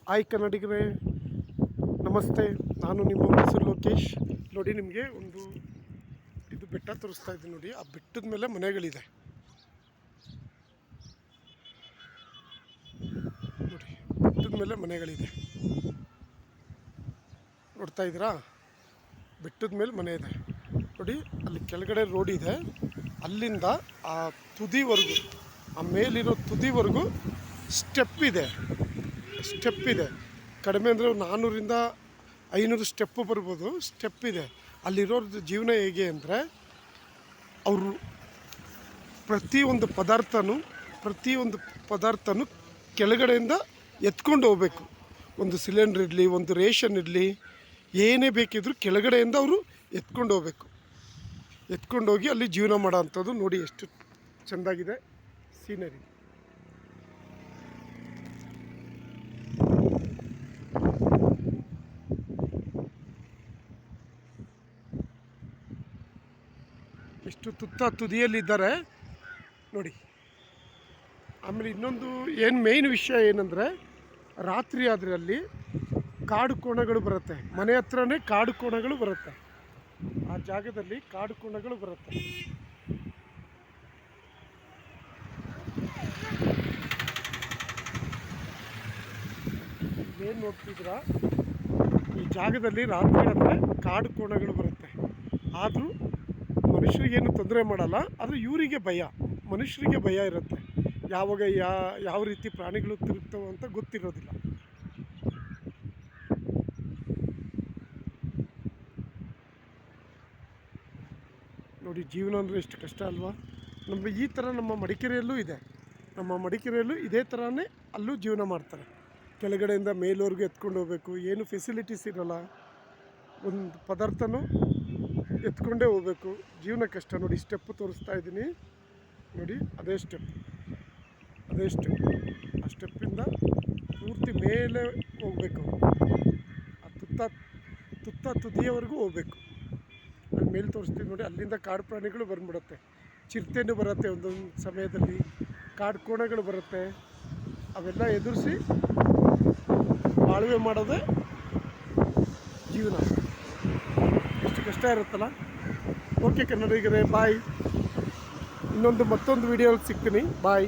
Hi ಕನ್ನಡಿಗರೇ, ನಮಸ್ತೆ. ನಾನು ನಿಮ್ಮ ಮೈಸೂರು ಲೋಕೇಶ್. ನೋಡಿ, ನಿಮಗೆ ಒಂದು ಇದು ಬೆಟ್ಟ ತೋರಿಸ್ತಾ ಇದ್ದೀನಿ. ನೋಡಿ, ಆ ಬೆಟ್ಟದ ಮೇಲೆ ಮನೆಗಳಿದೆ. ನೋಡಿ, ಬೆಟ್ಟದ ಮೇಲೆ ಮನೆಗಳಿದೆ. ನೋಡ್ತಾ ಇದ್ದೀರಾ? ಬೆಟ್ಟದ ಮೇಲೆ ಮನೆ ಇದೆ. ನೋಡಿ, ಅಲ್ಲಿ ಕೆಳಗಡೆ ರೋಡ್ ಇದೆ. ಅಲ್ಲಿಂದ ಆ ತುದಿವರೆಗೂ, ಆ ಮೇಲಿರೋ ತುದಿವರೆಗೂ ಸ್ಟೆಪ್ ಇದೆ. ಕಡಿಮೆ ಅಂದರೆ 400ರಿಂದ 500 ಸ್ಟೆಪ್ಪು ಬರ್ಬೋದು. ಸ್ಟೆಪ್ ಇದೆ. ಅಲ್ಲಿರೋರ್ದು ಜೀವನ ಹೇಗೆ ಅಂದರೆ, ಅವರು ಪ್ರತಿಯೊಂದು ಪದಾರ್ಥನೂ ಕೆಳಗಡೆಯಿಂದ ಎತ್ಕೊಂಡು ಹೋಗ್ಬೇಕು. ಒಂದು ಸಿಲಿಂಡ್ರ್ ಇರಲಿ, ಒಂದು ರೇಷನ್ ಇರಲಿ, ಏನೇ ಬೇಕಿದ್ರೂ ಕೆಳಗಡೆಯಿಂದ ಅವರು ಎತ್ಕೊಂಡು ಹೋಗ್ಬೇಕು. ಎತ್ಕೊಂಡೋಗಿ ಅಲ್ಲಿ ಜೀವನ ಮಾಡೋ ಅಂಥದ್ದು. ನೋಡಿ, ಎಷ್ಟು ಚೆಂದಾಗಿದೆ ಸೀನರಿ. ಎಷ್ಟು ತುದಿಯಲ್ಲಿದ್ದಾರೆ ನೋಡಿ. ಆಮೇಲೆ ಇನ್ನೊಂದು ಮೇಯ್ನ್ ವಿಷಯ ಏನಂದರೆ, ರಾತ್ರಿ ಆದರೆ ಅಲ್ಲಿ ಕಾಡು ಕೋಣಗಳು ಬರುತ್ತೆ. ಮನೆ ಹತ್ರನೇ ಕಾಡು ಕೋಣಗಳು ಬರುತ್ತೆ. ಆ ಜಾಗದಲ್ಲಿ ಕಾಡು ಕೋಣಗಳು ಬರುತ್ತೆ. ಏನು ನೋಡ್ತಿದ್ದೀರಾ? ಈ ಜಾಗದಲ್ಲಿ ರಾತ್ರಿ ಆದರೆ ಕಾಡು ಕೋಣಗಳು ಬರುತ್ತೆ. ಆದರೂ ಮನುಷ್ಯರಿಗೇನು ತೊಂದರೆ ಮಾಡಲ್ಲ. ಆದರೆ ಇವರಿಗೆ ಭಯ, ಮನುಷ್ಯರಿಗೆ ಭಯ ಇರುತ್ತೆ. ಯಾವಾಗ ಯಾವ ರೀತಿ ಪ್ರಾಣಿಗಳು ತಿರುಗ್ತವೆ ಅಂತ ಗೊತ್ತಿರೋದಿಲ್ಲ. ನೋಡಿ, ಜೀವನ ಅಂದರೆ ಎಷ್ಟು ಕಷ್ಟ ಅಲ್ವಾ? ಈ ಥರ ನಮ್ಮ ಮಡಿಕೇರಿಯಲ್ಲೂ ಇದೆ. ಇದೇ ಥರನೇ ಅಲ್ಲೂ ಜೀವನ ಮಾಡ್ತಾರೆ. ಕೆಳಗಡೆಯಿಂದ ಮೇಲವರೆಗೂ ಎತ್ಕೊಂಡು ಹೋಗ್ಬೇಕು. ಏನು ಫೆಸಿಲಿಟೀಸ್ ಇರೋಲ್ಲ. ಒಂದು ಪದಾರ್ಥನೂ ಎತ್ಕೊಂಡೇ ಹೋಗ್ಬೇಕು. ಜೀವನ ಕಷ್ಟ. ನೋಡಿ, ಸ್ಟೆಪ್ ತೋರಿಸ್ತಾ ಇದ್ದೀನಿ. ನೋಡಿ, ಅದೇ ಸ್ಟೆಪ್. ಆ ಸ್ಟೆಪ್ಪಿಂದ ಪೂರ್ತಿ ಮೇಲೆ ಹೋಗಬೇಕು. ಆ ತುದಿಯವರೆಗೂ ಹೋಗ್ಬೇಕು. ಅಲ್ಲಿ ಮೇಲೆ ತೋರಿಸ್ತೀವಿ ನೋಡಿ. ಅಲ್ಲಿಂದ ಕಾಡು ಪ್ರಾಣಿಗಳು ಬಂದ್ಬಿಡುತ್ತೆ. ಚಿರತೆನೂ ಬರುತ್ತೆ ಒಂದೊಂದು ಸಮಯದಲ್ಲಿ. ಕಾಡು ಕೋಣಗಳು ಬರುತ್ತೆ. ಅವೆಲ್ಲ ಎದುರಿಸಿ ಬಾಳ್ವೆ ಮಾಡೋದೇ ಜೀವನ. ಎಷ್ಟು ಕಷ್ಟ ಇರುತ್ತಲ್ಲ. ಓಕೆ ಕನ್ನಡಿಗರೇ, ಬಾಯ್. ಮತ್ತೊಂದು ವಿಡಿಯೋಲಿ ಸಿಗ್ತೀನಿ. ಬಾಯ್.